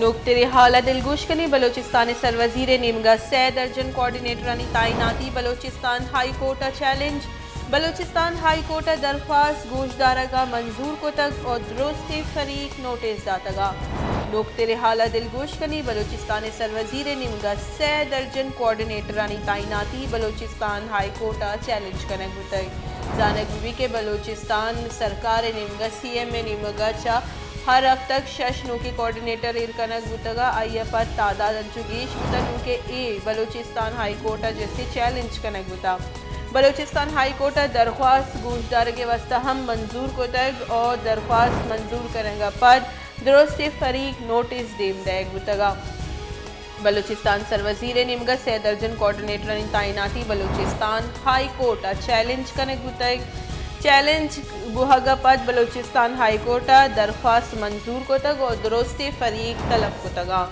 نوکتری حالہ دلگوش کنی بلوچستان سروزیر نیمگا 3 درجن کوارڈینیٹرانی تعیناتی Balochistan high court challenge Balochistan high court درخواست گوش دارگا منظور کو تک اور درست فریق نوٹس داتگا نوکتری حالہ دلگوش کنی بلوچستان سروزیر نیمگا 3 درجن کوارڈینیٹرانی تعیناتی بلوچستان ہائی کورٹ چیلنج کنک بتائی زانک بھی کہ بلوچستان سرکار نیمگا سی ایم نیمگا چا ہر اب تک شش نو کے کوارڈینیٹر ارکنک بتگا آئی پر تعداد انچگیش بتا نو کے بلوچستان ہائی کورٹ جیسے چیلنج کنک بتا بلوچستان ہائی کورٹ درخواست گوش دار کے واسطہ ہم منظور کو تک اور درخواست منظور کریں گا پد درست فریق نوٹس دیم دیگ بتگا بلوچستان سروزیر نیمگا 3 درجن کوارڈینیٹر تعیناتی بلوچستان ہائی کورٹ چیلنج کنک بتائی چیلنج بوہگا پد بلوچستان ہائی کورٹ درخواست منظور کو تگ اور درست فریق طلب کو تگا